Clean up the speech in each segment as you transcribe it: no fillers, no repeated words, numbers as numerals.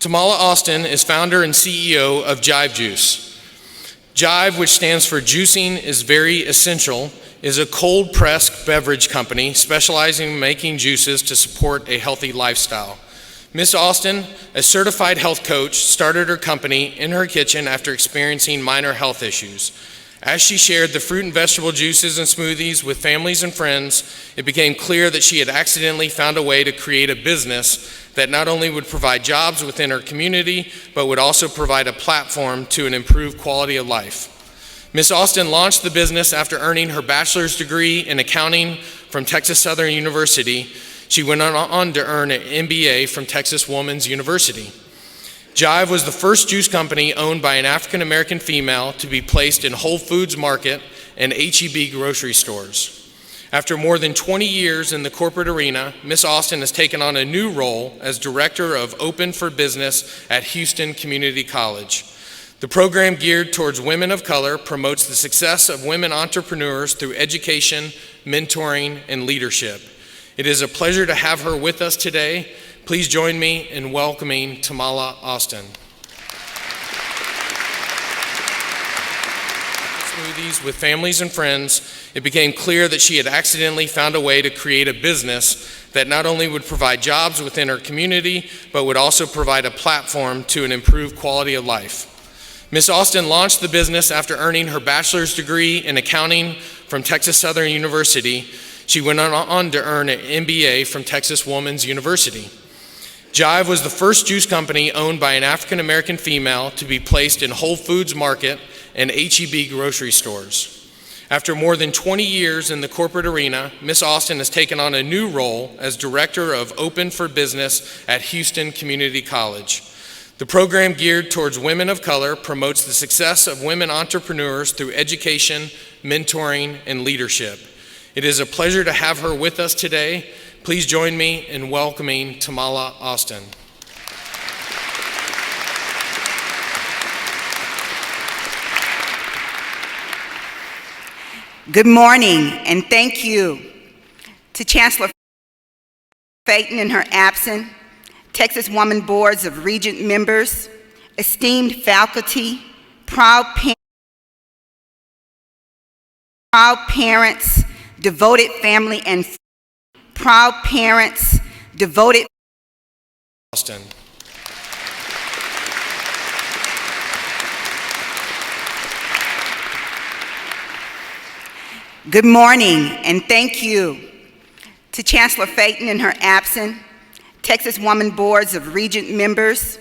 Tamala Austin is founder and CEO of Jive Juice. Jive, which stands for Juicing is Very Essential, is a cold-pressed beverage company specializing in making juices to support a healthy lifestyle. Miss Austin, a certified health coach, started her company in her kitchen after experiencing minor health issues. As she shared the fruit and vegetable juices and smoothies with families and friends, it became clear that she had accidentally found a way to create a business that not only would provide jobs within her community, but would also provide a platform to an improved quality of life. Miss Austin launched the business after earning her bachelor's degree in accounting from Texas Southern University. She went on to earn an MBA from Texas Woman's University. Jive was the first juice company owned by an African American female to be placed in Whole Foods Market and H-E-B grocery stores. After more than 20 years in the corporate arena, Miss Austin has taken on a new role as Director of Open for Business at Houston Community College. The program geared towards women of color promotes the success of women entrepreneurs through education, mentoring, and leadership. It is a pleasure to have her with us today. Please join me in welcoming Tamala Austin. Smoothies with families and friends, it became clear that she had accidentally found a way to create a business that not only would provide jobs within her community, but would also provide a platform to an improved quality of life. Miss Austin launched the business after earning her bachelor's degree in accounting from Texas Southern University. She went on to earn an MBA from Texas Woman's University. Jive was the first juice company owned by an African American female to be placed in Whole Foods Market and H-E-B grocery stores. After more than 20 years in the corporate arena, Miss Austin has taken on a new role as Director of Open for Business at Houston Community College. The program geared towards women of color promotes the success of women entrepreneurs through education, mentoring, and leadership. It is a pleasure to have her with us today. Please join me in welcoming Tamala Austin. Good morning, and thank you to Chancellor Feyten in her absence, Texas Woman Boards of Regent members, esteemed faculty, proud parents, devoted family and proud parents, devoted Austin. Good morning, and thank you to Chancellor Feyten in her absence, Texas Woman Boards of Regent members,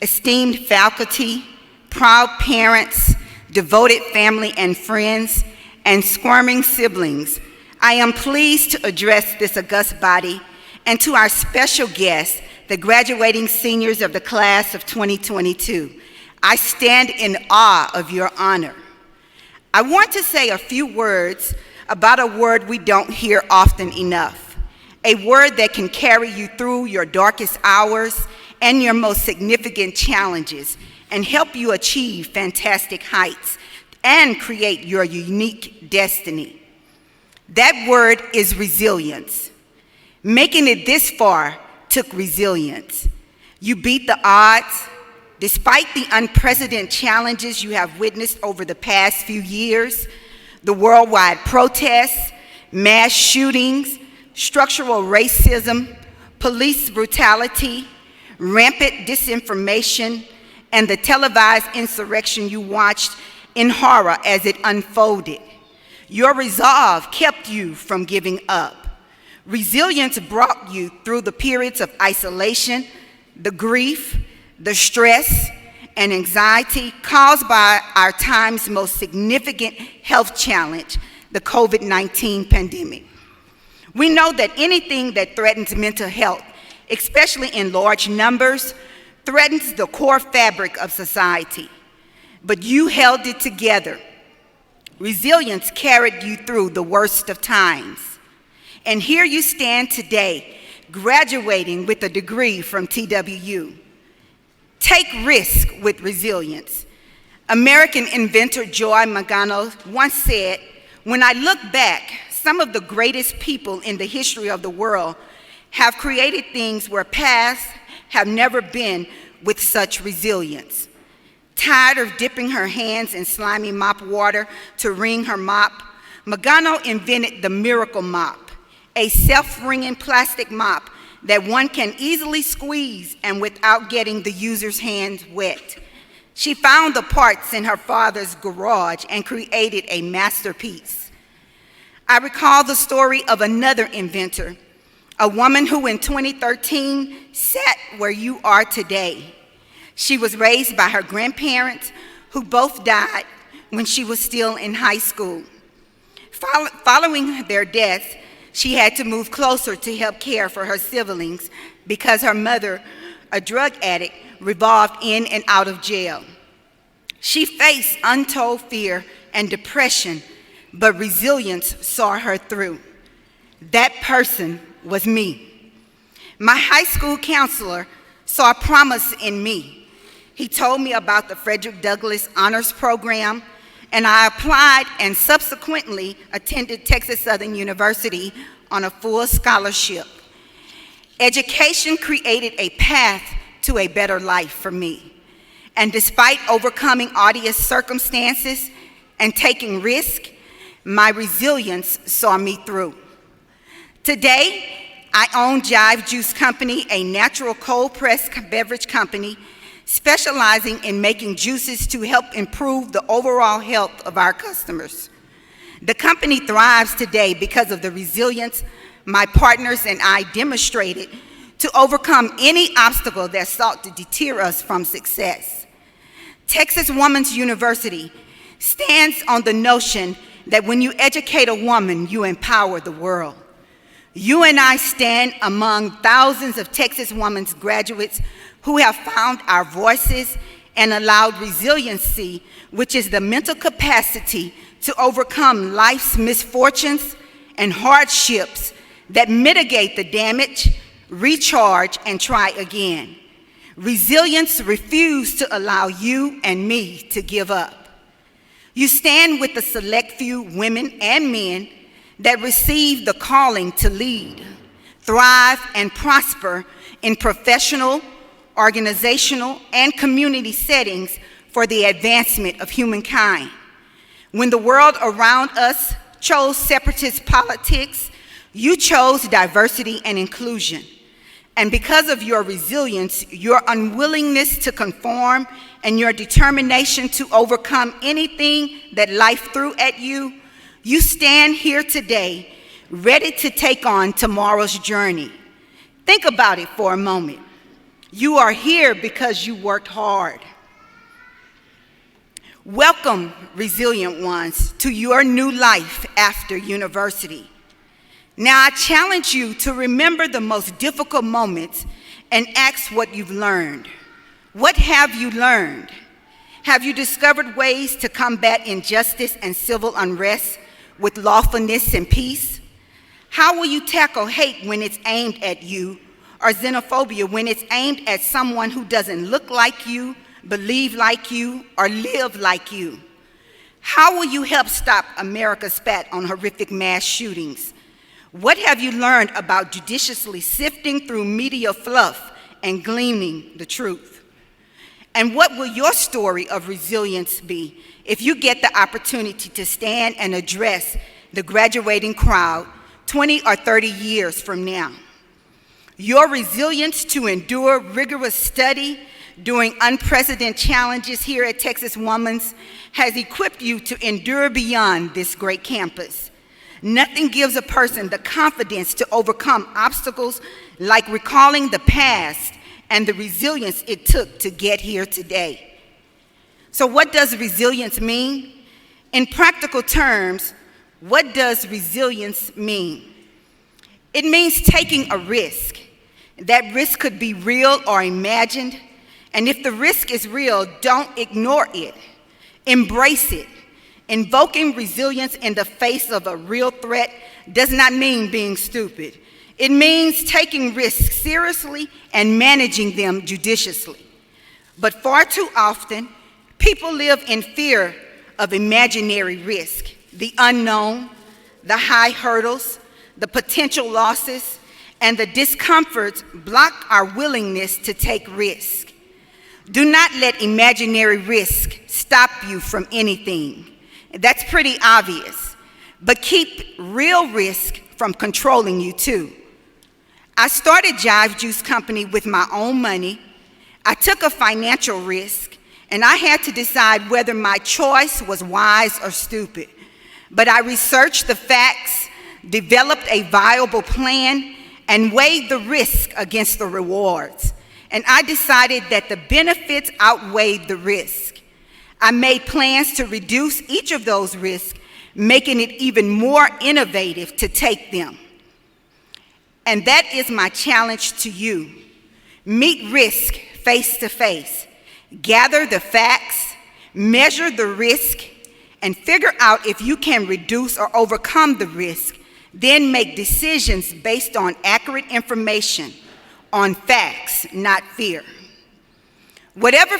esteemed faculty, proud parents, devoted family and friends, and squirming siblings. I am pleased to address this august body and to our special guests, the graduating seniors of the class of 2022. I stand in awe of your honor. I want to say a few words about a word we don't hear often enough, a word that can carry you through your darkest hours and your most significant challenges and help you achieve fantastic heights and create your unique destiny. That word is resilience. Making it this far took resilience. You beat the odds. Despite the unprecedented challenges you have witnessed over the past few years, the worldwide protests, mass shootings, structural racism, police brutality, rampant disinformation, and the televised insurrection you watched in horror as it unfolded. Your resolve kept you from giving up. Resilience brought you through the periods of isolation, the grief, the stress, and anxiety caused by our time's most significant health challenge, the COVID-19 pandemic. We know that anything that threatens mental health, especially in large numbers, threatens the core fabric of society. But you held it together. Resilience carried you through the worst of times. And here you stand today, graduating with a degree from TWU. Take risk with resilience. American inventor Joy Mangano once said, "When I look back, some of the greatest people in the history of the world have created things where paths have never been with such resilience. Tired of dipping her hands in slimy mop water to wring her mop, Magano invented the Miracle Mop, a self-wringing plastic mop that one can easily squeeze and without getting the user's hands wet. She found the parts in her father's garage and created a masterpiece. I recall the story of another inventor, a woman who in 2013 sat where you are today. She was raised by her grandparents, who both died when she was still in high school. Following their deaths, she had to move closer to help care for her siblings because her mother, a drug addict, revolved in and out of jail. She faced untold fear and depression, but resilience saw her through. That person was me. My high school counselor saw promise in me. He told me about the Frederick Douglass Honors Program, and I applied and subsequently attended Texas Southern University on a full scholarship. Education created a path to a better life for me. And despite overcoming odious circumstances and taking risk, my resilience saw me through. Today, I own Jive Juice Company, a natural cold-pressed beverage company specializing in making juices to help improve the overall health of our customers. The company thrives today because of the resilience my partners and I demonstrated to overcome any obstacle that sought to deter us from success. Texas Woman's University stands on the notion that when you educate a woman, you empower the world. You and I stand among thousands of Texas Women's graduates who have found our voices and allowed resiliency, which is the mental capacity to overcome life's misfortunes and hardships that mitigate the damage, recharge, and try again. Resilience refuses to allow you and me to give up. You stand with the select few women and men that receive the calling to lead, thrive, and prosper in professional, organizational, and community settings for the advancement of humankind. When the world around us chose separatist politics, you chose diversity and inclusion. And because of your resilience, your unwillingness to conform, and your determination to overcome anything that life threw at you, you stand here today ready to take on tomorrow's journey. Think about it for a moment. You are here because you worked hard. Welcome, resilient ones, to your new life after university. Now I challenge you to remember the most difficult moments and ask what you've learned. What have you learned? Have you discovered ways to combat injustice and civil unrest with lawfulness and peace? How will you tackle hate when it's aimed at you, or xenophobia when it's aimed at someone who doesn't look like you, believe like you, or live like you? How will you help stop America's spat on horrific mass shootings? What have you learned about judiciously sifting through media fluff and gleaning the truth? And what will your story of resilience be if you get the opportunity to stand and address the graduating crowd 20 or 30 years from now? Your resilience to endure rigorous study during unprecedented challenges here at Texas Woman's has equipped you to endure beyond this great campus. Nothing gives a person the confidence to overcome obstacles like recalling the past and the resilience it took to get here today. So what does resilience mean? In practical terms, what does resilience mean? It means taking a risk. That risk could be real or imagined. And if the risk is real, don't ignore it. Embrace it. Invoking resilience in the face of a real threat does not mean being stupid. It means taking risks seriously and managing them judiciously. But far too often, people live in fear of imaginary risk, the unknown, the high hurdles, the potential losses, and the discomforts block our willingness to take risk. Do not let imaginary risk stop you from anything. That's pretty obvious. But keep real risk from controlling you too. I started Jive Juice Company with my own money. I took a financial risk, and I had to decide whether my choice was wise or stupid. But I researched the facts, developed a viable plan, and weighed the risk against the rewards. And I decided that the benefits outweighed the risk. I made plans to reduce each of those risks, making it even more innovative to take them. And that is my challenge to you. Meet risk face to face. Gather the facts, measure the risk, and figure out if you can reduce or overcome the risk. Then make decisions based on accurate information, on facts, not fear. Whatever your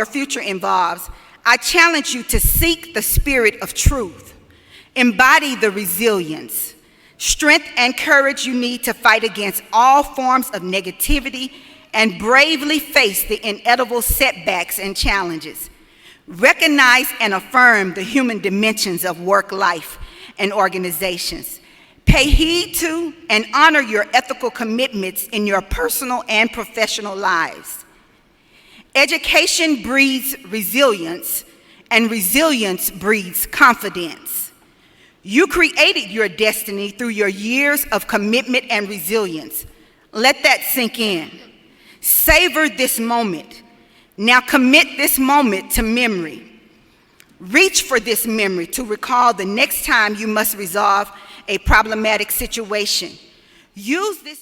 future involves, I challenge you to seek the spirit of truth. Embody the resilience, strength, and courage you need to fight against all forms of negativity and bravely face the inevitable setbacks and challenges. Recognize and affirm the human dimensions of work life and organizations. Pay heed to and honor your ethical commitments in your personal and professional lives. Education breeds resilience, and resilience breeds confidence. You created your destiny through your years of commitment and resilience. Let that sink in. Savor this moment. Now commit this moment to memory. Reach for this memory to recall the next time you must resolve a problematic situation. Use this